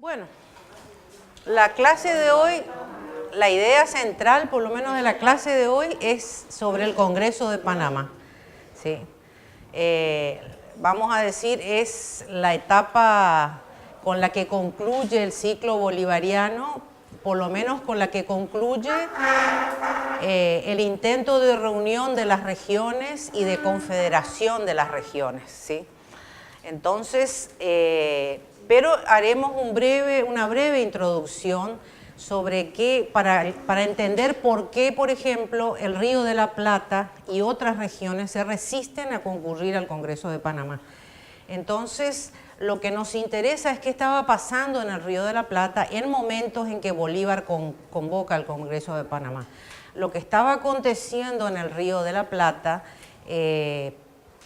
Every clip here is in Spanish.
Bueno, la clase de hoy, la idea central, por lo menos de la clase de hoy, es sobre el Congreso de Panamá. ¿Sí? Vamos a decir, es la etapa con la que concluye el ciclo bolivariano, por lo menos con la que concluye el intento de reunión de las regiones y de confederación de las regiones. ¿Sí? Entonces, pero haremos una breve introducción sobre qué, para entender por qué, por ejemplo, el Río de la Plata y otras regiones se resisten a concurrir al Congreso de Panamá. Entonces, lo que nos interesa es qué estaba pasando en el Río de la Plata en momentos en que Bolívar convoca al Congreso de Panamá. Lo que estaba aconteciendo en el Río de la Plata,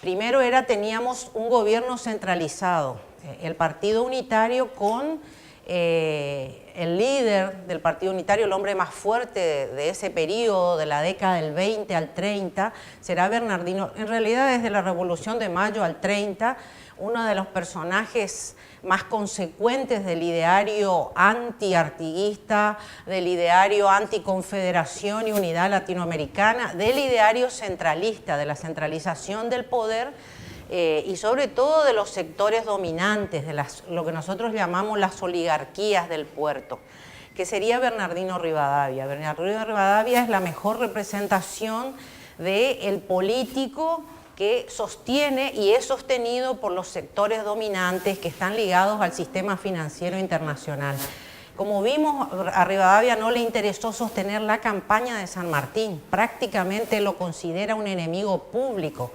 primero teníamos un gobierno centralizado, el Partido Unitario con el líder del Partido Unitario, el hombre más fuerte de ese periodo, de la década del 20 al 30, será Bernardino, en realidad desde la Revolución de Mayo al 30, uno de los personajes más consecuentes del ideario anti-artiguista, del ideario anticonfederación y unidad latinoamericana, del ideario centralista, de la centralización del poder y sobre todo de los sectores dominantes, de lo que nosotros llamamos las oligarquías del puerto, que sería Bernardino Rivadavia. Bernardino Rivadavia es la mejor representación del político que sostiene y es sostenido por los sectores dominantes que están ligados al sistema financiero internacional. Como vimos, a Rivadavia no le interesó sostener la campaña de San Martín, prácticamente lo considera un enemigo público.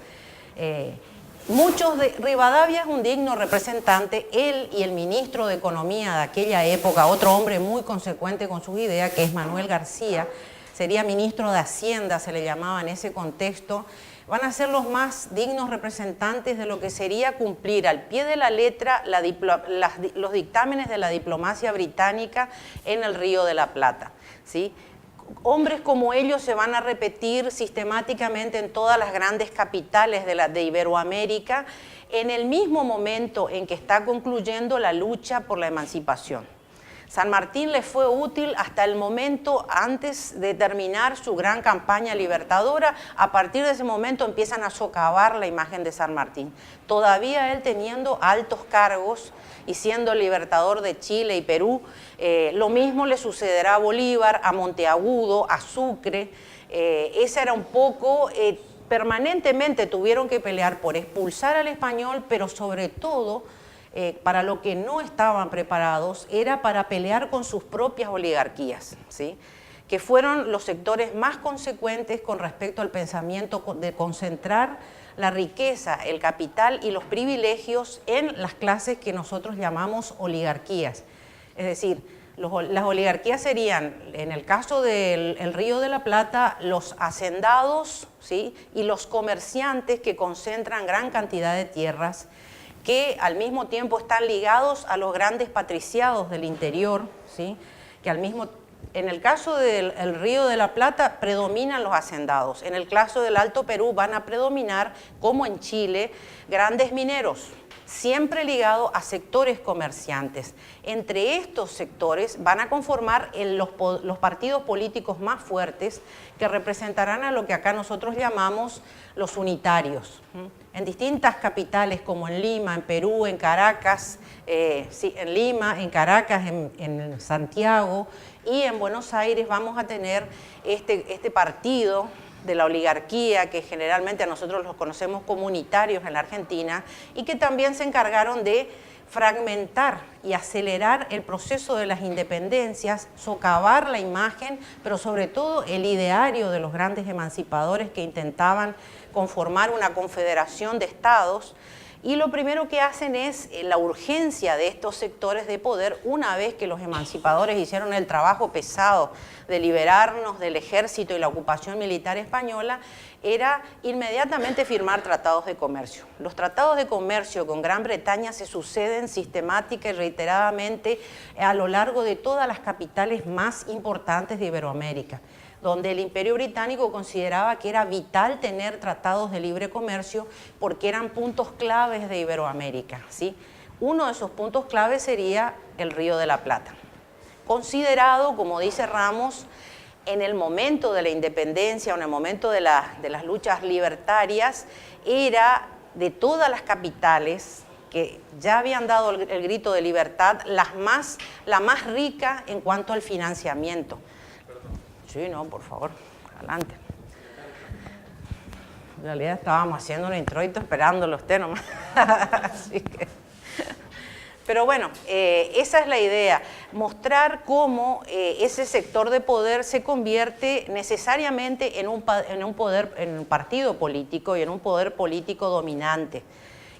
Rivadavia es un digno representante, él y el ministro de Economía de aquella época, otro hombre muy consecuente con sus ideas, que es Manuel García, sería ministro de Hacienda, se le llamaba en ese contexto, van a ser los más dignos representantes de lo que sería cumplir al pie de la letra los dictámenes de la diplomacia británica en el Río de la Plata, ¿sí? Hombres como ellos se van a repetir sistemáticamente en todas las grandes capitales de Iberoamérica en el mismo momento en que está concluyendo la lucha por la emancipación. San Martín le fue útil hasta el momento antes de terminar su gran campaña libertadora. A partir de ese momento empiezan a socavar la imagen de San Martín. Todavía él teniendo altos cargos y siendo libertador de Chile y Perú, lo mismo le sucederá a Bolívar, a Monteagudo, a Sucre. Esa era un poco, permanentemente tuvieron que pelear por expulsar al español, pero sobre todo, para lo que no estaban preparados era para pelear con sus propias oligarquías, ¿sí? Que fueron los sectores más consecuentes con respecto al pensamiento de concentrar la riqueza, el capital y los privilegios en las clases que nosotros llamamos oligarquías. Es decir, las oligarquías serían, en el caso del Río de la Plata, los hacendados, ¿sí? Y los comerciantes que concentran gran cantidad de tierras, que al mismo tiempo están ligados a los grandes patriciados del interior, ¿sí? Que en el caso del Río de la Plata predominan los hacendados, en el caso del Alto Perú van a predominar, como en Chile, grandes mineros, siempre ligados a sectores comerciantes. Entre estos sectores van a conformar los partidos políticos más fuertes que representarán a lo que acá nosotros llamamos los unitarios. En distintas capitales como en Lima, en Perú, en Caracas, en Lima, en Caracas, en Santiago y en Buenos Aires vamos a tener este partido de la oligarquía, que generalmente a nosotros los conocemos como unitarios en la Argentina, y que también se encargaron de fragmentar y acelerar el proceso de las independencias, socavar la imagen, pero sobre todo el ideario de los grandes emancipadores que intentaban conformar una confederación de estados. Y lo primero que hacen es la urgencia de estos sectores de poder, una vez que los emancipadores hicieron el trabajo pesado de liberarnos del ejército y la ocupación militar española, era inmediatamente firmar tratados de comercio. Los tratados de comercio con Gran Bretaña se suceden sistemática y reiteradamente a lo largo de todas las capitales más importantes de Iberoamérica, donde el Imperio Británico consideraba que era vital tener tratados de libre comercio porque eran puntos claves de Iberoamérica, ¿sí? Uno de esos puntos clave sería el Río de la Plata, considerado, como dice Ramos, en el momento de la independencia o en el momento de las luchas libertarias, era de todas las capitales que ya habían dado el grito de libertad, la más rica en cuanto al financiamiento. Sí, no, por favor, adelante. En realidad estábamos haciendo un introito esperándolo a usted nomás. Así que... Pero bueno, esa es la idea, mostrar cómo ese sector de poder se convierte necesariamente en un partido político y en un poder político dominante,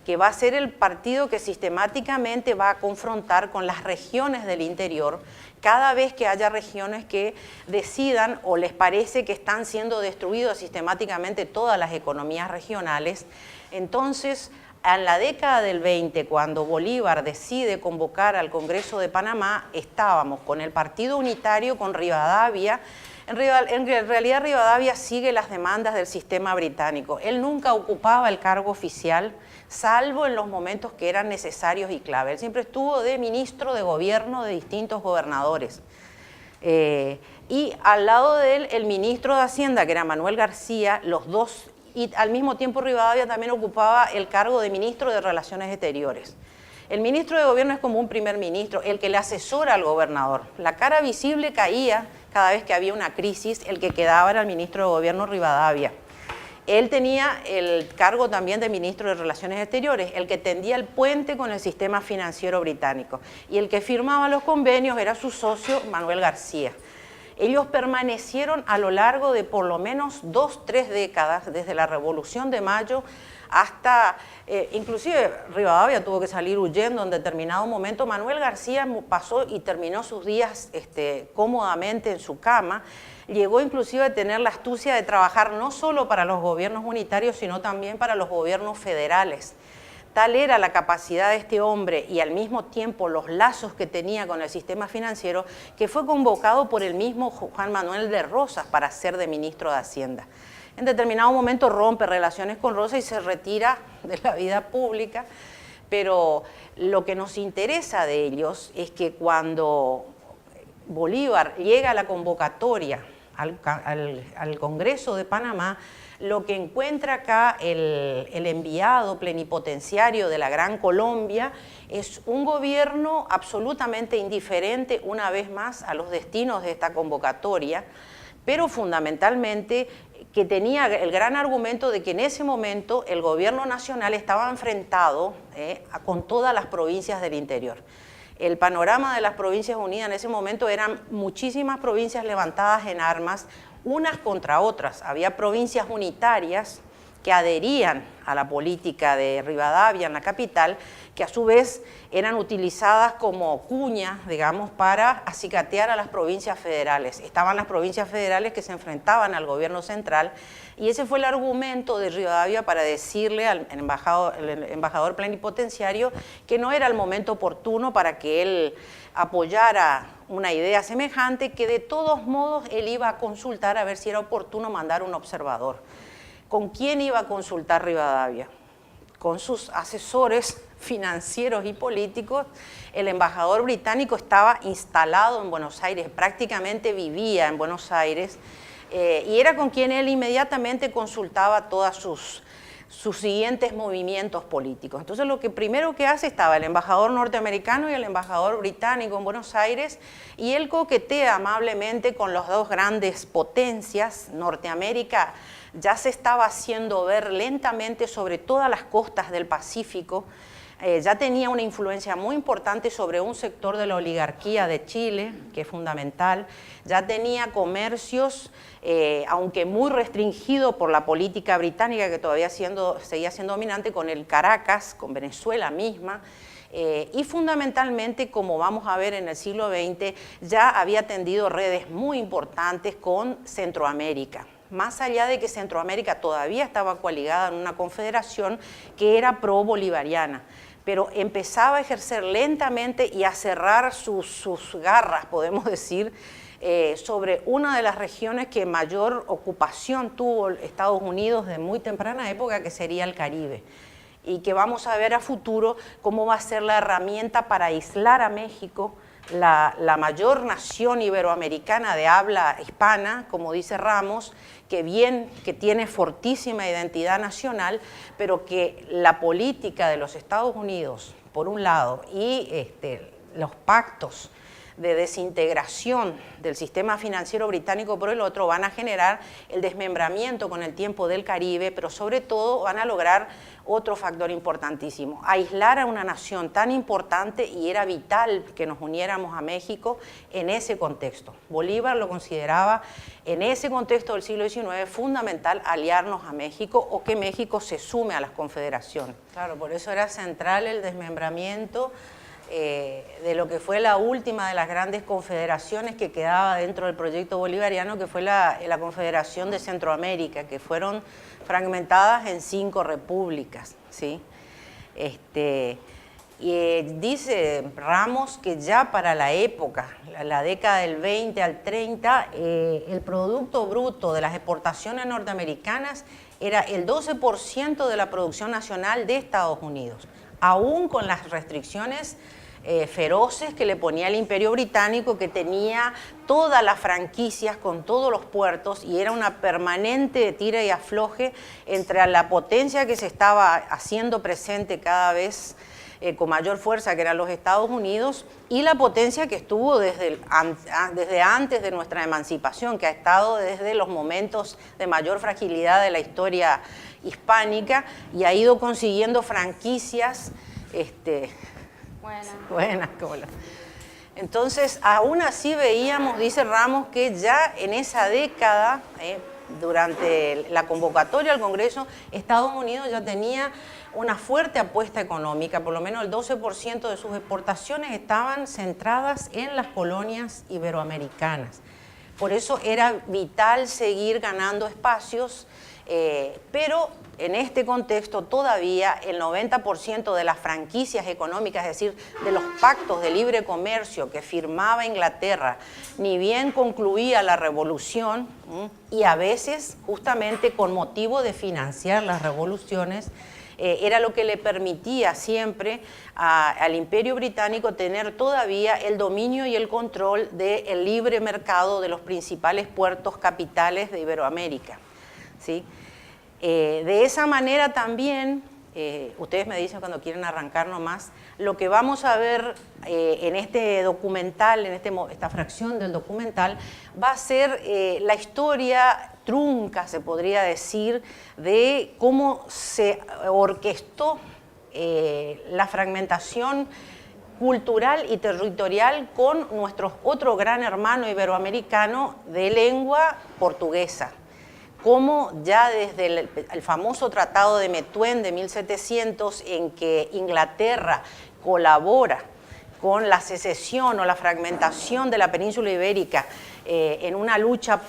que va a ser el partido que sistemáticamente va a confrontar con las regiones del interior cada vez que haya regiones que decidan o les parece que están siendo destruidas sistemáticamente todas las economías regionales. Entonces, en la década del 20, cuando Bolívar decide convocar al Congreso de Panamá, estábamos con el Partido Unitario, con Rivadavia. En realidad Rivadavia sigue las demandas del sistema británico. Él nunca ocupaba el cargo oficial, salvo en los momentos que eran necesarios y clave. Él siempre estuvo de ministro de gobierno de distintos gobernadores. Y al lado de él, el ministro de Hacienda, que era Manuel García, los dos. Y al mismo tiempo Rivadavia también ocupaba el cargo de ministro de Relaciones Exteriores. El ministro de Gobierno es como un primer ministro, el que le asesora al gobernador. La cara visible caía cada vez que había una crisis, el que quedaba era el ministro de Gobierno Rivadavia. Él tenía el cargo también de ministro de Relaciones Exteriores, el que tendía el puente con el sistema financiero británico. Y el que firmaba los convenios era su socio Manuel García. Ellos permanecieron a lo largo de por lo menos 2-3 décadas, desde la Revolución de Mayo hasta, inclusive Rivadavia tuvo que salir huyendo en determinado momento. Manuel García pasó y terminó sus días cómodamente en su cama. Llegó inclusive a tener la astucia de trabajar no solo para los gobiernos unitarios, sino también para los gobiernos federales. Tal era la capacidad de este hombre y al mismo tiempo los lazos que tenía con el sistema financiero, que fue convocado por el mismo Juan Manuel de Rosas para ser de ministro de Hacienda. En determinado momento rompe relaciones con Rosas y se retira de la vida pública, pero lo que nos interesa de ellos es que cuando Bolívar llega a la convocatoria al Congreso de Panamá, lo que encuentra acá el enviado plenipotenciario de la Gran Colombia es un gobierno absolutamente indiferente, una vez más, a los destinos de esta convocatoria, pero fundamentalmente que tenía el gran argumento de que en ese momento el gobierno nacional estaba enfrentado con todas las provincias del interior. El panorama de las Provincias Unidas en ese momento eran muchísimas provincias levantadas en armas, unas contra otras. Había provincias unitarias que adherían a la política de Rivadavia en la capital, que a su vez eran utilizadas como cuñas, digamos, para acicatear a las provincias federales. Estaban las provincias federales que se enfrentaban al gobierno central, y ese fue el argumento de Rivadavia para decirle al embajador plenipotenciario que no era el momento oportuno para que él apoyara una idea semejante, que de todos modos él iba a consultar a ver si era oportuno mandar un observador. ¿Con quién iba a consultar Rivadavia? Con sus asesores financieros y políticos. El embajador británico estaba instalado en Buenos Aires, prácticamente vivía en Buenos Aires, y era con quien él inmediatamente consultaba todos sus siguientes movimientos políticos. Entonces lo que primero que hace, estaba el embajador norteamericano y el embajador británico en Buenos Aires, y él coquetea amablemente con las dos grandes potencias. Norteamérica ya se estaba haciendo ver lentamente sobre todas las costas del Pacífico, ya tenía una influencia muy importante sobre un sector de la oligarquía de Chile, que es fundamental, ya tenía comercios, aunque muy restringido por la política británica, que todavía seguía siendo dominante, con el Caracas, con Venezuela misma, y fundamentalmente, como vamos a ver en el siglo XX, ya había tendido redes muy importantes con Centroamérica. Más allá de que Centroamérica todavía estaba coaligada en una confederación que era pro-bolivariana, pero empezaba a ejercer lentamente y a cerrar sus garras, podemos decir, sobre una de las regiones que mayor ocupación tuvo Estados Unidos de muy temprana época, que sería el Caribe. y que vamos a ver a futuro cómo va a ser la herramienta para aislar a México, la mayor nación iberoamericana de habla hispana, como dice Ramos, que tiene fortísima identidad nacional, pero que la política de los Estados Unidos, por un lado, y los pactos de desintegración del sistema financiero británico por el otro van a generar el desmembramiento con el tiempo del Caribe, pero sobre todo van a lograr otro factor importantísimo, aislar a una nación tan importante, y era vital que nos uniéramos a México en ese contexto. Bolívar lo consideraba en ese contexto del siglo XIX fundamental aliarnos a México o que México se sume a las confederaciones. Claro, por eso era central el desmembramiento de lo que fue la última de las grandes confederaciones que quedaba dentro del proyecto bolivariano, que fue la Confederación de Centroamérica, que fueron fragmentadas en 5 repúblicas, ¿sí? Dice Ramos que ya para la época, la década del 20 al 30, el Producto Bruto de las exportaciones norteamericanas era el 12% de la producción nacional de Estados Unidos, aún con las restricciones feroces que le ponía el Imperio Británico, que tenía todas las franquicias con todos los puertos, y era una permanente tira y afloje entre la potencia que se estaba haciendo presente cada vez con mayor fuerza, que eran los Estados Unidos, y la potencia que estuvo desde antes de nuestra emancipación, que ha estado desde los momentos de mayor fragilidad de la historia hispánica, y ha ido consiguiendo franquicias buenas. Entonces, aún así veíamos, dice Ramos, que ya en esa década, durante la convocatoria al Congreso, Estados Unidos ya tenía una fuerte apuesta económica, por lo menos el 12% de sus exportaciones estaban centradas en las colonias iberoamericanas. Por eso era vital seguir ganando espacios, pero en este contexto todavía el 90% de las franquicias económicas, es decir, de los pactos de libre comercio que firmaba Inglaterra, ni bien concluía la revolución, y a veces justamente con motivo de financiar las revoluciones, era lo que le permitía siempre al Imperio Británico tener todavía el dominio y el control del libre mercado de los principales puertos capitales de Iberoamérica, ¿sí? De esa manera también, ustedes me dicen cuando quieren arrancar nomás, lo que vamos a ver en este documental, en esta fracción del documental, va a ser la historia trunca, se podría decir, de cómo se orquestó la fragmentación cultural y territorial con nuestro otro gran hermano iberoamericano de lengua portuguesa. Cómo ya desde el famoso Tratado de Methuen de 1700, en que Inglaterra colabora con la secesión o la fragmentación de la península ibérica en una lucha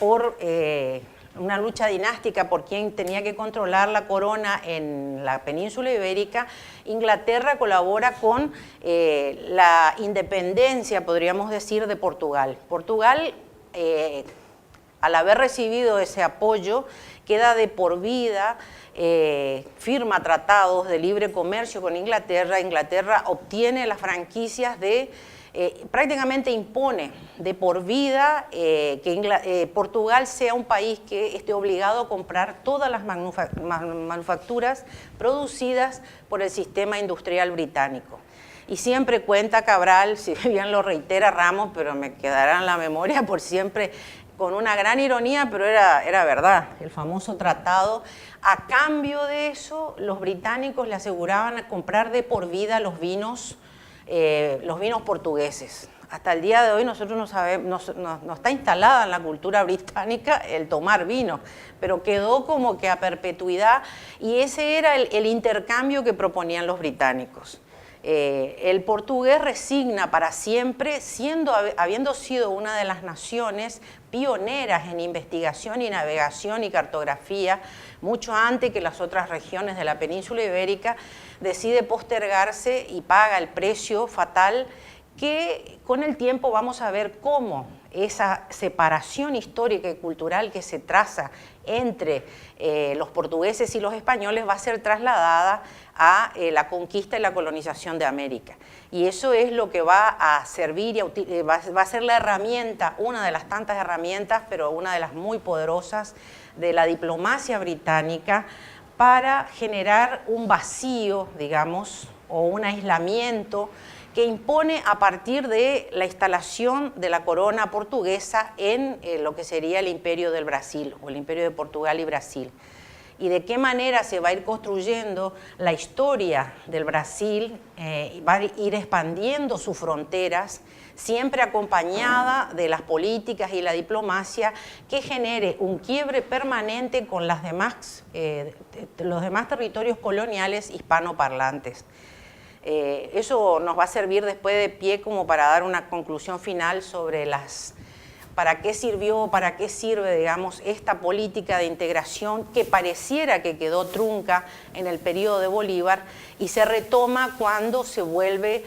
una lucha dinástica por quién tenía que controlar la corona en la península ibérica, Inglaterra colabora con la independencia, podríamos decir, de Portugal. Portugal, al haber recibido ese apoyo, queda de por vida, firma tratados de libre comercio con Inglaterra. Inglaterra obtiene las franquicias prácticamente impone de por vida que Portugal sea un país que esté obligado a comprar todas las manufacturas producidas por el sistema industrial británico. Y siempre cuenta Cabral, si bien lo reitera Ramos, pero me quedará en la memoria por siempre, con una gran ironía, pero era verdad, el famoso tratado. A cambio de eso, los británicos le aseguraban comprar de por vida los vinos portugueses. Hasta el día de hoy nosotros no sabemos, no está instalada en la cultura británica el tomar vino, pero quedó como que a perpetuidad, y ese era el intercambio que proponían los británicos. El portugués resigna para siempre, habiendo sido una de las naciones pioneras en investigación y navegación y cartografía, mucho antes que las otras regiones de la península ibérica, decide postergarse y paga el precio fatal que con el tiempo vamos a ver cómo esa separación histórica y cultural que se traza entre los portugueses y los españoles va a ser trasladada a la conquista y la colonización de América. Y eso es lo que va a servir, y va a ser la herramienta, una de las tantas herramientas, pero una de las muy poderosas de la diplomacia británica para generar un vacío, digamos, o un aislamiento que impone a partir de la instalación de la corona portuguesa en lo que sería el Imperio del Brasil, o el Imperio de Portugal y Brasil. Y de qué manera se va a ir construyendo la historia del Brasil, va a ir expandiendo sus fronteras, siempre acompañada de las políticas y la diplomacia que genere un quiebre permanente con los demás territorios coloniales hispanoparlantes. Eso nos va a servir después de pie como para dar una conclusión final sobre para qué sirvió, para qué sirve, digamos, esta política de integración que pareciera que quedó trunca en el periodo de Bolívar y se retoma cuando se vuelve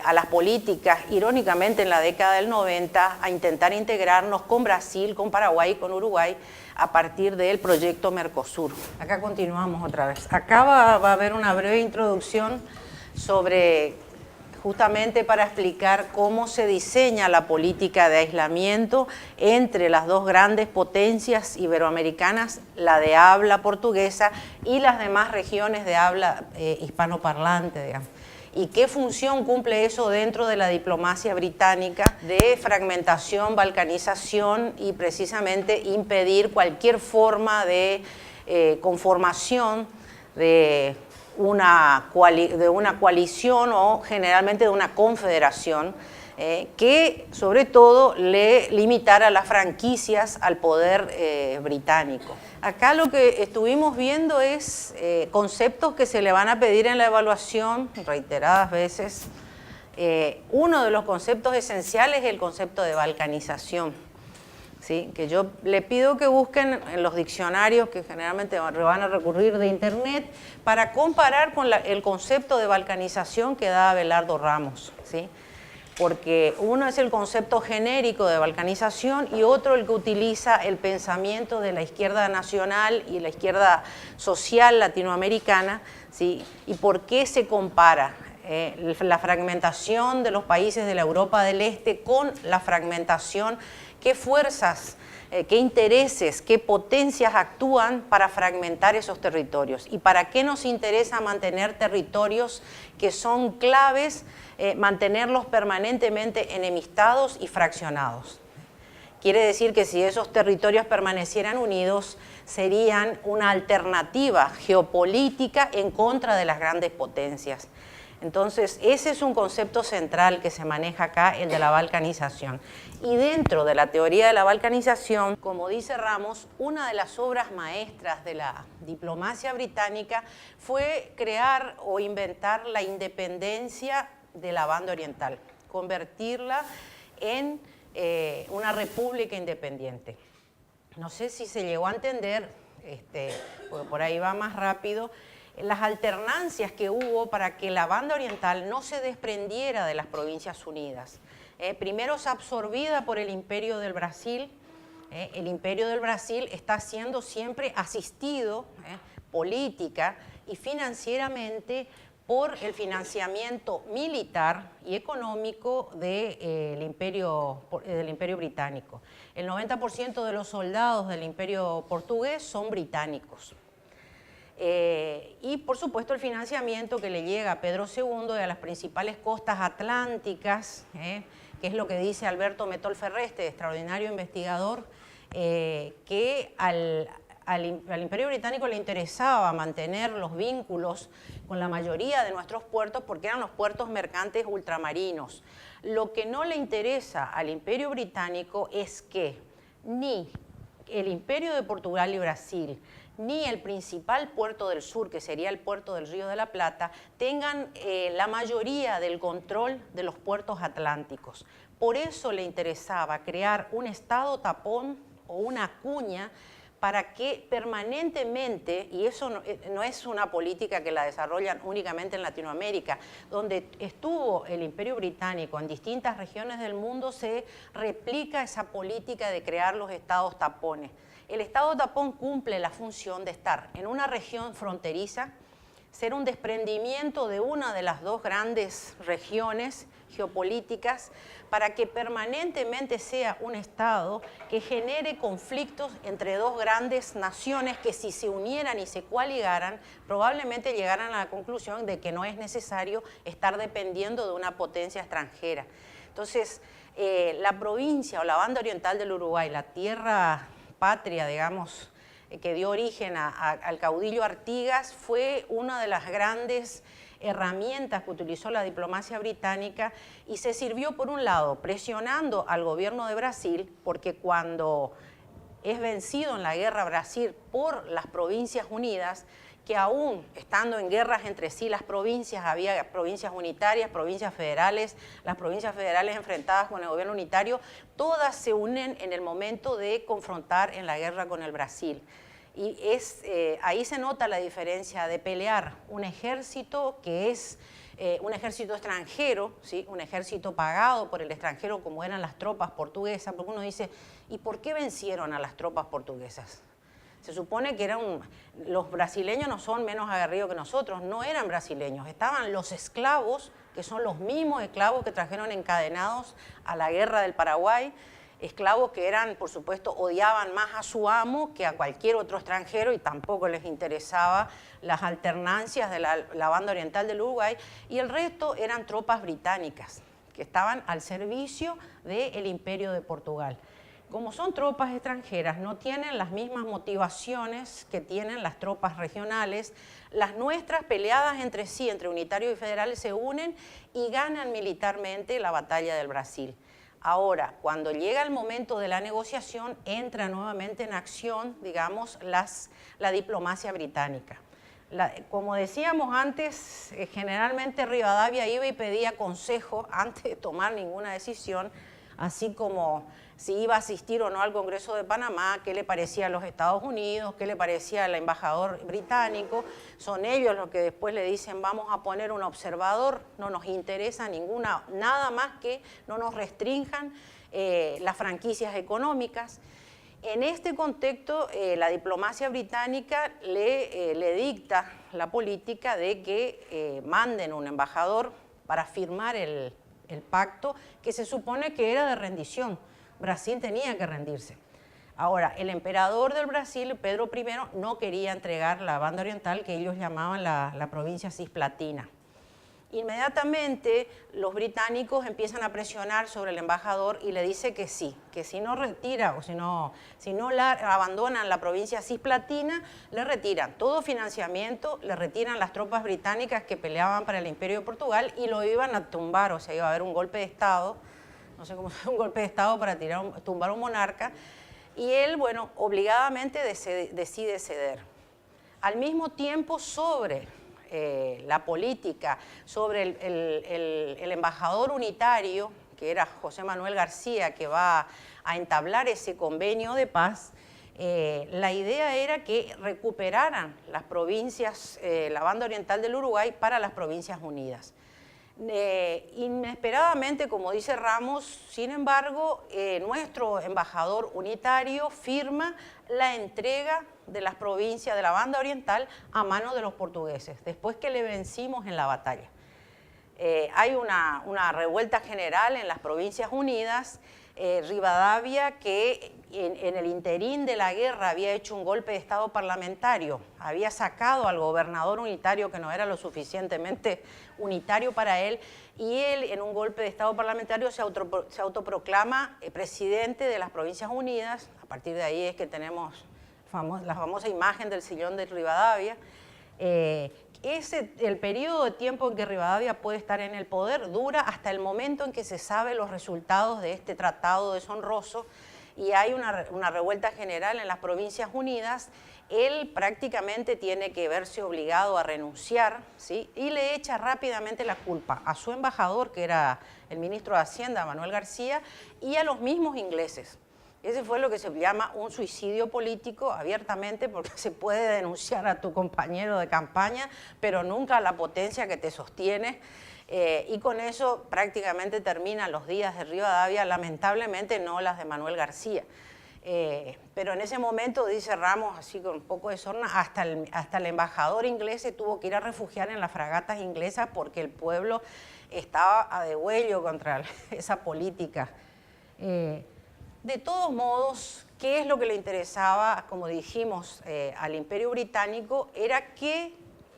a las políticas, irónicamente en la década del 90, a intentar integrarnos con Brasil, con Paraguay y con Uruguay a partir del proyecto Mercosur. Acá continuamos otra vez. Acá va a haber una breve introducción sobre, justamente para explicar cómo se diseña la política de aislamiento entre las dos grandes potencias iberoamericanas, la de habla portuguesa y las demás regiones de habla hispanoparlante, digamos. ¿Y qué función cumple eso dentro de la diplomacia británica de fragmentación, balcanización y precisamente impedir cualquier forma de conformación de una coalición o generalmente de una confederación que sobre todo le limitara las franquicias al poder británico. Acá lo que estuvimos viendo es conceptos que se le van a pedir en la evaluación reiteradas veces. Uno de los conceptos esenciales es el concepto de balcanización. ¿Sí? Que yo le pido que busquen en los diccionarios que generalmente van a recurrir de internet para comparar con el concepto de balcanización que da Abelardo Ramos, ¿sí? Porque uno es el concepto genérico de balcanización y otro el que utiliza el pensamiento de la izquierda nacional y la izquierda social latinoamericana, ¿sí? Y por qué se compara la fragmentación de los países de la Europa del Este con la fragmentación. ¿Qué fuerzas, qué intereses, qué potencias actúan para fragmentar esos territorios? ¿Y para qué nos interesa mantener territorios que son claves, mantenerlos permanentemente enemistados y fraccionados? Quiere decir que si esos territorios permanecieran unidos, serían una alternativa geopolítica en contra de las grandes potencias. Entonces, ese es un concepto central que se maneja acá, el de la balcanización. Y dentro de la teoría de la balcanización, como dice Ramos, una de las obras maestras de la diplomacia británica fue crear o inventar la independencia de la banda oriental, convertirla en una república independiente. No sé si se llegó a entender, porque por ahí va más rápido, las alternancias que hubo para que la banda oriental no se desprendiera de las Provincias Unidas. Primero es absorbida por el Imperio del Brasil. El Imperio del Brasil está siendo siempre asistido política y financieramente por el financiamiento militar y económico del Imperio Británico. El 90% de los soldados del Imperio portugués son británicos. Y por supuesto el financiamiento que le llega a Pedro II de las principales costas atlánticas, que es lo que dice Alberto Metol Ferreste, extraordinario investigador, que al Imperio Británico le interesaba mantener los vínculos con la mayoría de nuestros puertos porque eran los puertos mercantes ultramarinos. Lo que no le interesa al Imperio Británico es que ni el Imperio de Portugal y Brasil ni el principal puerto del sur, que sería el puerto del Río de la Plata, tengan la mayoría del control de los puertos atlánticos. Por eso le interesaba crear un estado tapón o una cuña para que permanentemente, y eso no es una política que la desarrollan únicamente en Latinoamérica, donde estuvo el Imperio Británico en distintas regiones del mundo, se replica esa política de crear los estados tapones. El estado tapón cumple la función de estar en una región fronteriza, ser un desprendimiento de una de las dos grandes regiones geopolíticas para que permanentemente sea un Estado que genere conflictos entre dos grandes naciones que si se unieran y se coaligaran, probablemente llegaran a la conclusión de que no es necesario estar dependiendo de una potencia extranjera. Entonces, la provincia o la banda oriental del Uruguay, la tierra patria, digamos, que dio origen al caudillo Artigas, fue una de las grandes herramientas que utilizó la diplomacia británica y se sirvió, por un lado, presionando al gobierno de Brasil, porque cuando es vencido en la guerra Brasil por las Provincias Unidas, que aún estando en guerras entre sí las provincias, había provincias unitarias, provincias federales, las provincias federales enfrentadas con el gobierno unitario, todas se unen en el momento de confrontar en la guerra con el Brasil. Y ahí se nota la diferencia de pelear un ejército que es un ejército extranjero, ¿sí? Un ejército pagado por el extranjero como eran las tropas portuguesas, porque uno dice, ¿y por qué vencieron a las tropas portuguesas? Se supone que los brasileños no son menos aguerridos que nosotros, no eran brasileños, estaban los esclavos, que son los mismos esclavos que trajeron encadenados a la guerra del Paraguay, esclavos que eran, por supuesto, odiaban más a su amo que a cualquier otro extranjero y tampoco les interesaba las alternancias de la banda oriental del Uruguay, y el resto eran tropas británicas que estaban al servicio del Imperio de Portugal. Como son tropas extranjeras, no tienen las mismas motivaciones que tienen las tropas regionales. Las nuestras, peleadas entre sí, entre unitarios y federales, se unen y ganan militarmente la batalla del Brasil. Ahora, cuando llega el momento de la negociación, entra nuevamente en acción, digamos, la diplomacia británica. Como decíamos antes, generalmente Rivadavia iba y pedía consejo antes de tomar ninguna decisión, así como si iba a asistir o no al Congreso de Panamá, qué le parecía a los Estados Unidos, qué le parecía al embajador británico. Son ellos los que después le dicen vamos a poner un observador, no nos interesa nada más que no nos restrinjan las franquicias económicas. En este contexto, la diplomacia británica le dicta la política de que manden un embajador para firmar el pacto que se supone que era de rendición. Brasil tenía que rendirse. Ahora, el emperador del Brasil, Pedro I, no quería entregar la banda oriental que ellos llamaban la provincia cisplatina. Inmediatamente los británicos empiezan a presionar sobre el embajador y le dice que sí, que si no retira o si no abandonan la provincia cisplatina, le retiran todo financiamiento, le retiran las tropas británicas que peleaban para el Imperio de Portugal y lo iban a tumbar, o sea, iba a haber un golpe de Estado, no sé cómo se un golpe de Estado para tumbar a un monarca, y él, bueno, obligadamente decide ceder. Al mismo tiempo, sobre la política, sobre el embajador unitario, que era José Manuel García, que va a entablar ese convenio de paz, la idea era que recuperaran las provincias, la banda oriental del Uruguay para las Provincias Unidas. Inesperadamente, como dice Ramos, sin embargo, nuestro embajador unitario firma la entrega de las provincias de la banda oriental a manos de los portugueses, después que le vencimos en la batalla. Hay una revuelta general en las Provincias Unidas. Rivadavia, que en el interín de la guerra había hecho un golpe de Estado parlamentario, había sacado al gobernador unitario que no era lo suficientemente unitario para él, y él en un golpe de Estado parlamentario se autoproclama presidente de las Provincias Unidas. A partir de ahí es que tenemos la famosa imagen del sillón de Rivadavia. El periodo de tiempo en que Rivadavia puede estar en el poder dura hasta el momento en que se sabe los resultados de este tratado deshonroso y hay una revuelta general en las Provincias Unidas. Él prácticamente tiene que verse obligado a renunciar, ¿sí? Y le echa rápidamente la culpa a su embajador, que era el ministro de Hacienda, Manuel García, y a los mismos ingleses. Ese fue lo que se llama un suicidio político abiertamente, porque se puede denunciar a tu compañero de campaña, pero nunca a la potencia que te sostiene. Y con eso prácticamente terminan los días de Rivadavia, lamentablemente no las de Manuel García. Pero en ese momento, dice Ramos, así con un poco de sorna, hasta el embajador inglés se tuvo que ir a refugiar en las fragatas inglesas porque el pueblo estaba a degüello contra esa política. De todos modos, ¿qué es lo que le interesaba, como dijimos, al Imperio Británico? Era que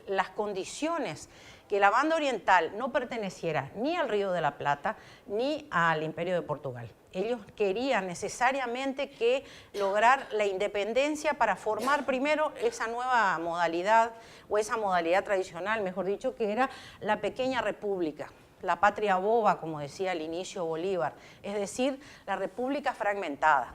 las condiciones, que la banda oriental no perteneciera ni al Río de la Plata ni al Imperio de Portugal. Ellos querían necesariamente que lograr la independencia para formar primero esa nueva modalidad, o esa modalidad tradicional, mejor dicho, que era la pequeña república. La patria boba, como decía al inicio Bolívar, es decir, la república fragmentada,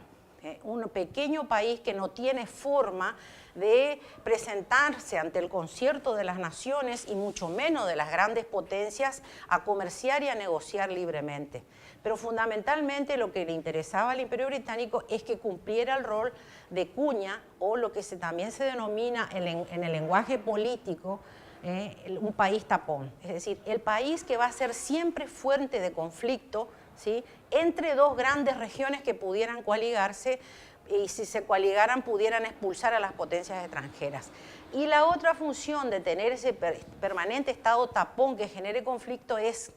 un pequeño país que no tiene forma de presentarse ante el concierto de las naciones y mucho menos de las grandes potencias a comerciar y a negociar libremente. Pero fundamentalmente lo que le interesaba al Imperio Británico es que cumpliera el rol de cuña, o lo que también se denomina en el lenguaje político, un país tapón, es decir, el país que va a ser siempre fuente de conflicto, ¿sí?, entre dos grandes regiones que pudieran coaligarse, y si se coaligaran pudieran expulsar a las potencias extranjeras. Y la otra función de tener ese permanente estado tapón que genere conflicto es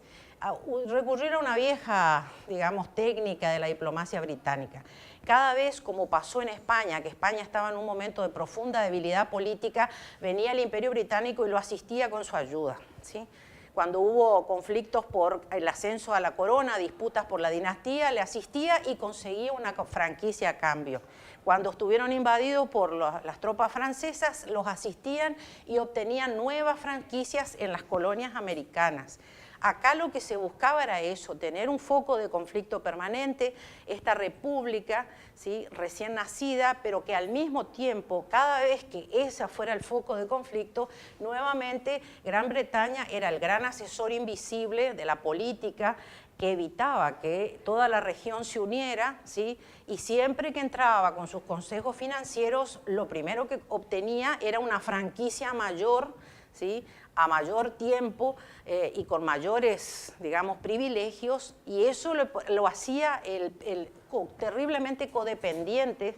recurrir a una vieja, digamos, técnica de la diplomacia británica. Cada vez, como pasó en España, que España estaba en un momento de profunda debilidad política, venía el Imperio Británico y lo asistía con su ayuda, ¿sí? Cuando hubo conflictos por el ascenso a la corona, disputas por la dinastía, le asistía y conseguía una franquicia a cambio. Cuando estuvieron invadidos por las tropas francesas, los asistían y obtenían nuevas franquicias en las colonias americanas. Acá lo que se buscaba era eso, tener un foco de conflicto permanente, esta república, ¿sí?, recién nacida, pero que al mismo tiempo, cada vez que ese fuera el foco de conflicto, nuevamente Gran Bretaña era el gran asesor invisible de la política, que evitaba que toda la región se uniera, ¿sí?, y siempre que entraba con sus consejos financieros, lo primero que obtenía era una franquicia mayor, ¿sí?, a mayor tiempo y con mayores, digamos, privilegios, y eso lo hacía terriblemente codependientes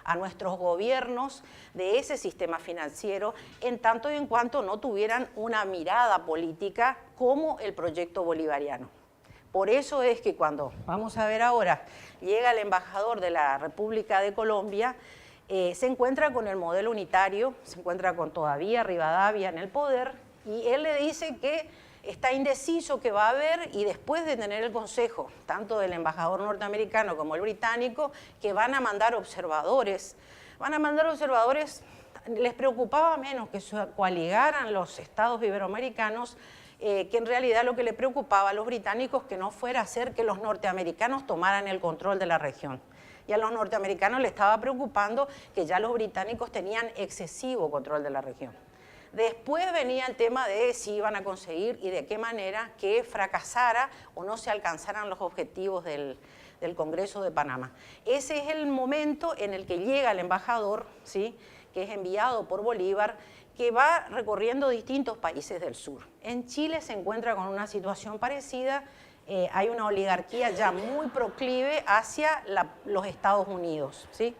a nuestros gobiernos de ese sistema financiero, en tanto y en cuanto no tuvieran una mirada política como el proyecto bolivariano. Por eso es que cuando, vamos a ver ahora, llega el embajador de la República de Colombia, se encuentra con el modelo unitario, se encuentra con todavía Rivadavia en el poder, y él le dice que está indeciso qué va a haber, y después de tener el consejo, tanto del embajador norteamericano como el británico, que van a mandar observadores. Les preocupaba menos que se coaligaran los estados iberoamericanos, que en realidad lo que le preocupaba a los británicos que no fuera a hacer que los norteamericanos tomaran el control de la región. Y a los norteamericanos les estaba preocupando que ya los británicos tenían excesivo control de la región. Después venía el tema de si iban a conseguir y de qué manera que fracasara o no se alcanzaran los objetivos del Congreso de Panamá. Ese es el momento en el que llega el embajador, ¿sí?, que es enviado por Bolívar, que va recorriendo distintos países del sur. En Chile se encuentra con una situación parecida. Hay una oligarquía ya muy proclive hacia los Estados Unidos, ¿sí?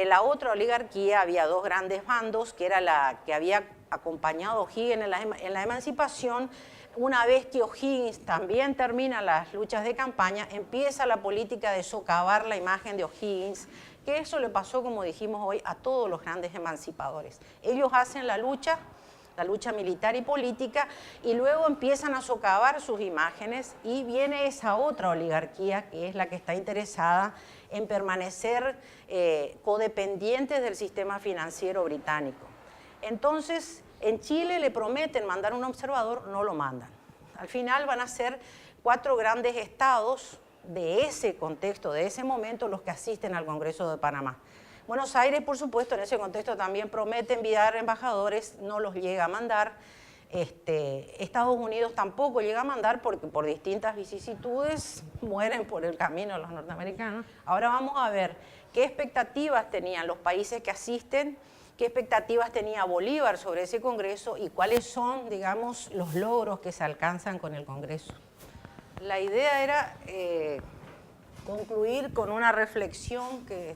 La otra oligarquía, había dos grandes bandos, que era la que había acompañado a O'Higgins en la emancipación. Una vez que O'Higgins también termina las luchas de campaña, empieza la política de socavar la imagen de O'Higgins, que eso le pasó, como dijimos hoy, a todos los grandes emancipadores. Ellos hacen la lucha militar y política, y luego empiezan a socavar sus imágenes, y viene esa otra oligarquía, que es la que está interesada en permanecer codependientes del sistema financiero británico. Entonces, en Chile le prometen mandar un observador, no lo mandan. Al final van a ser 4 grandes estados de ese contexto, de ese momento, los que asisten al Congreso de Panamá. Buenos Aires, por supuesto, en ese contexto también promete enviar embajadores, no los llega a mandar. Estados Unidos tampoco llega a mandar porque por distintas vicisitudes mueren por el camino los norteamericanos. Ahora vamos a ver qué expectativas tenían los países que asisten, qué expectativas tenía Bolívar sobre ese Congreso y cuáles son, digamos, los logros que se alcanzan con el Congreso. La idea era concluir con una reflexión que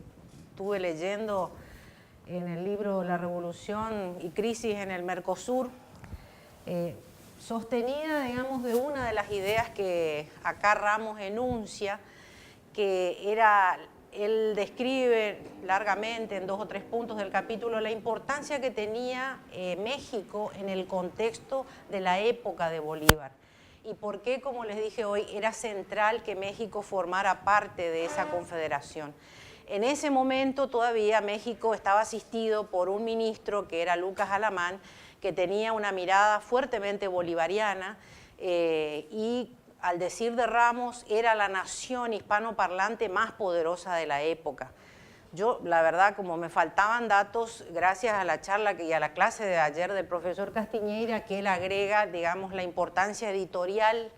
estuve leyendo en el libro La Revolución y Crisis en el Mercosur, sostenida, digamos, de una de las ideas que acá Ramos enuncia, que era, él describe largamente en 2 o 3 puntos del capítulo la importancia que tenía México en el contexto de la época de Bolívar. Y por qué, como les dije hoy, era central que México formara parte de esa confederación. En ese momento todavía México estaba asistido por un ministro que era Lucas Alamán, que tenía una mirada fuertemente bolivariana y, al decir de Ramos, era la nación hispanoparlante más poderosa de la época. Yo, la verdad, como me faltaban datos, gracias a la charla y a la clase de ayer del profesor Castiñeira, que él agrega, digamos, la importancia editorial,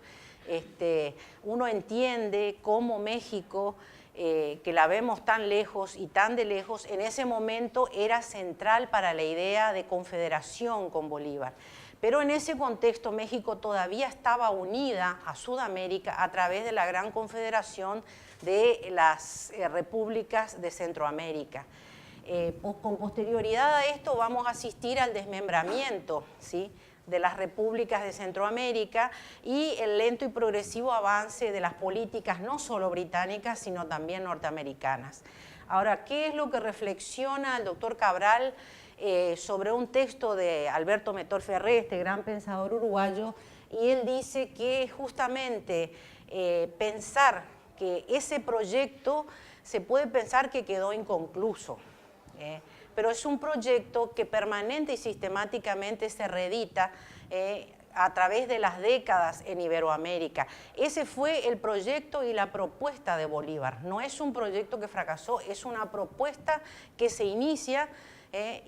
uno entiende cómo México, que la vemos tan lejos y tan de lejos, en ese momento era central para la idea de confederación con Bolívar. Pero en ese contexto México todavía estaba unida a Sudamérica a través de la gran confederación de las repúblicas de Centroamérica. Con posterioridad a esto vamos a asistir al desmembramiento, ¿sí?, de las repúblicas de Centroamérica y el lento y progresivo avance de las políticas no solo británicas, sino también norteamericanas. Ahora, ¿qué es lo que reflexiona el doctor Cabral sobre un texto de Alberto Metor Ferré, este gran pensador uruguayo? Y él dice que justamente pensar que ese proyecto se puede pensar que quedó inconcluso, pero es un proyecto que permanente y sistemáticamente se reedita a través de las décadas en Iberoamérica. Ese fue el proyecto y la propuesta de Bolívar. No es un proyecto que fracasó, es una propuesta que se inicia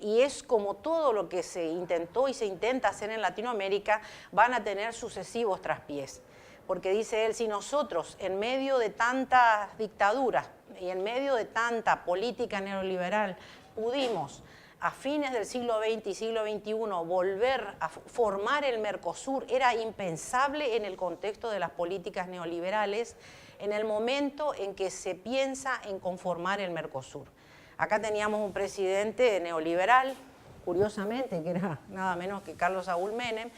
y es como todo lo que se intentó y se intenta hacer en Latinoamérica, van a tener sucesivos traspiés. Porque dice él, si nosotros en medio de tantas dictaduras y en medio de tanta política neoliberal pudimos a fines del siglo XX y siglo XXI volver a formar el Mercosur, era impensable en el contexto de las políticas neoliberales en el momento en que se piensa en conformar el Mercosur. Acá teníamos un presidente neoliberal, curiosamente, que era nada menos que Carlos Saúl Menem,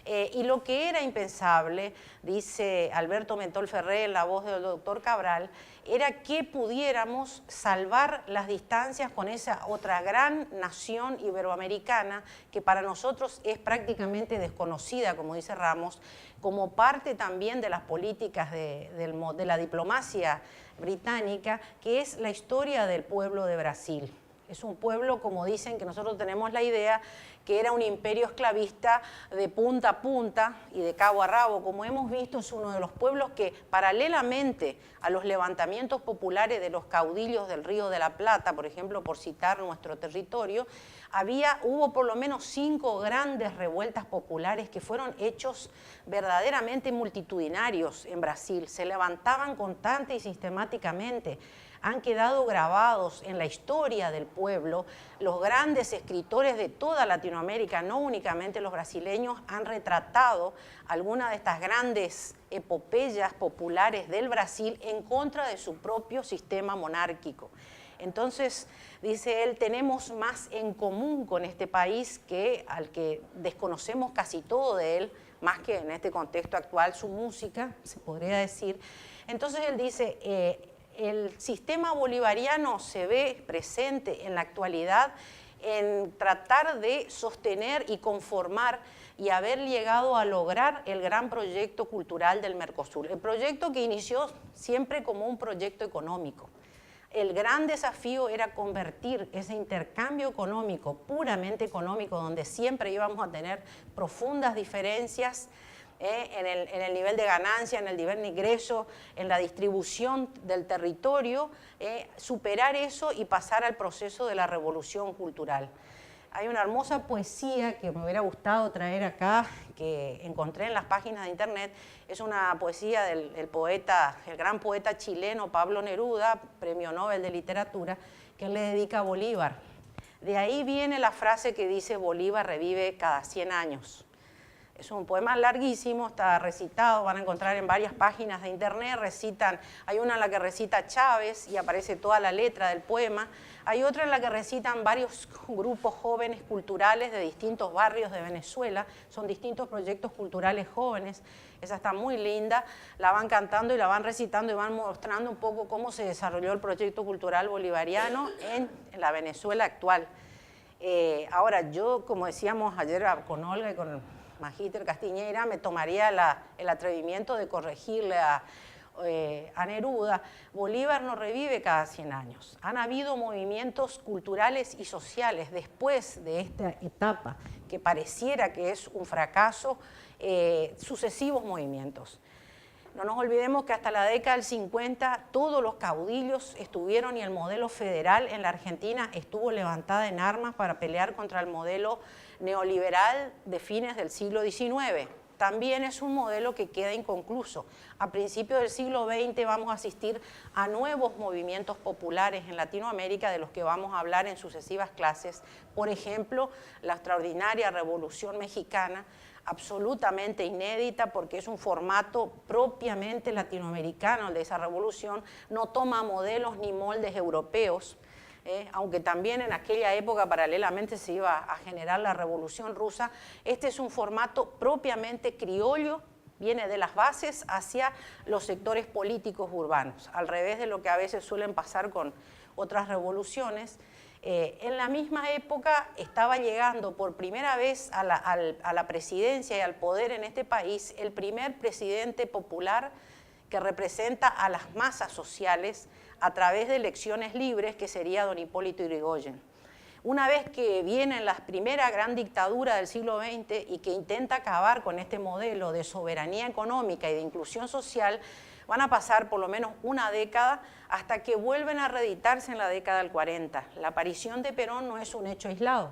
y lo que era impensable, dice Alberto Mentol Ferré en la voz del doctor Cabral, era que pudiéramos salvar las distancias con esa otra gran nación iberoamericana que para nosotros es prácticamente desconocida, como dice Ramos, como parte también de las políticas de la diplomacia británica, que es la historia del pueblo de Brasil. Es un pueblo, como dicen, que nosotros tenemos la idea que era un imperio esclavista de punta a punta y de cabo a rabo. Como hemos visto, es uno de los pueblos que, paralelamente a los levantamientos populares de los caudillos del Río de la Plata, por ejemplo, por citar nuestro territorio, hubo por lo menos 5 grandes revueltas populares que fueron hechos verdaderamente multitudinarios en Brasil. Se levantaban constante y sistemáticamente. Han quedado grabados en la historia del pueblo. Los grandes escritores de toda Latinoamérica, no únicamente los brasileños, han retratado algunas de estas grandes epopeyas populares del Brasil en contra de su propio sistema monárquico. Entonces, dice él, tenemos más en común con este país que al que desconocemos casi todo de él, más que en este contexto actual su música, se podría decir. Entonces él dice, el sistema bolivariano se ve presente en la actualidad en tratar de sostener y conformar y haber llegado a lograr el gran proyecto cultural del Mercosur. El proyecto que inició siempre como un proyecto económico. El gran desafío era convertir ese intercambio económico, puramente económico, donde siempre íbamos a tener profundas diferencias en el nivel de ganancia, en el nivel de ingreso, en la distribución del territorio, superar eso y pasar al proceso de la revolución cultural. Hay una hermosa poesía que me hubiera gustado traer acá, que encontré en las páginas de internet. Es una poesía del poeta, el gran poeta chileno Pablo Neruda, Premio Nobel de Literatura, que él le dedica a Bolívar. De ahí viene la frase que dice: Bolívar revive cada 100 años. Es un poema larguísimo, está recitado, van a encontrar en varias páginas de internet, hay una en la que recita Chávez y aparece toda la letra del poema, hay otra en la que recitan varios grupos jóvenes culturales de distintos barrios de Venezuela, son distintos proyectos culturales jóvenes, esa está muy linda, la van cantando y la van recitando y van mostrando un poco cómo se desarrolló el proyecto cultural bolivariano en la Venezuela actual. Ahora, yo, como decíamos ayer con Olga y con Magíter Castiñeira, me tomaría el atrevimiento de corregirle a Neruda. Bolívar no revive cada 100 años. Han habido movimientos culturales y sociales después de esta etapa, que pareciera que es un fracaso, sucesivos movimientos. No nos olvidemos que hasta la década del 50 todos los caudillos estuvieron y el modelo federal en la Argentina estuvo levantada en armas para pelear contra el modelo neoliberal de fines del siglo XIX. También es un modelo que queda inconcluso. A principios del siglo XX vamos a asistir a nuevos movimientos populares en Latinoamérica de los que vamos a hablar en sucesivas clases. Por ejemplo, la extraordinaria Revolución Mexicana, absolutamente inédita porque es un formato propiamente latinoamericano el de esa revolución, no toma modelos ni moldes europeos, aunque también en aquella época paralelamente se iba a generar la Revolución Rusa. Este es un formato propiamente criollo, viene de las bases hacia los sectores políticos urbanos, al revés de lo que a veces suelen pasar con otras revoluciones. En la misma época estaba llegando por primera vez a la presidencia y al poder en este país el primer presidente popular que representa a las masas sociales a través de elecciones libres, que sería don Hipólito Yrigoyen. Una vez que viene la primera gran dictadura del siglo XX y que intenta acabar con este modelo de soberanía económica y de inclusión social, van a pasar por lo menos una década hasta que vuelven a reeditarse en la década del 40. La aparición de Perón no es un hecho aislado,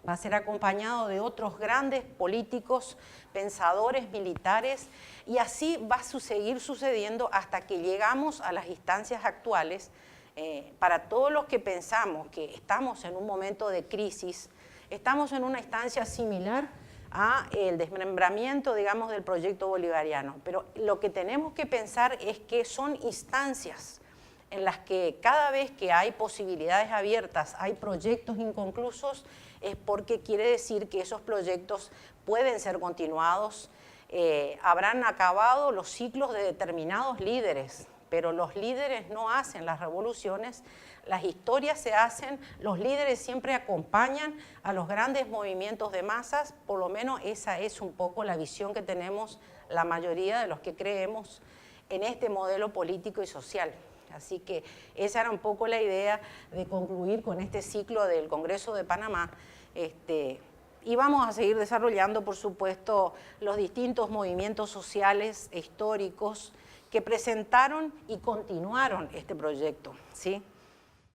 va a ser acompañado de otros grandes políticos, pensadores, militares, y así va a seguir sucediendo hasta que llegamos a las instancias actuales. Para todos los que pensamos que estamos en un momento de crisis, estamos en una instancia similar a el desmembramiento, digamos, del proyecto bolivariano. Pero lo que tenemos que pensar es que son instancias en las que cada vez que hay posibilidades abiertas, hay proyectos inconclusos, es porque quiere decir que esos proyectos pueden ser continuados, habrán acabado los ciclos de determinados líderes, pero los líderes no hacen las revoluciones, las historias se hacen, los líderes siempre acompañan a los grandes movimientos de masas, por lo menos esa es un poco la visión que tenemos la mayoría de los que creemos en este modelo político y social. Así que esa era un poco la idea de concluir con este ciclo del Congreso de Panamá. Y vamos a seguir desarrollando, por supuesto, los distintos movimientos sociales e históricos que presentaron y continuaron este proyecto, ¿sí?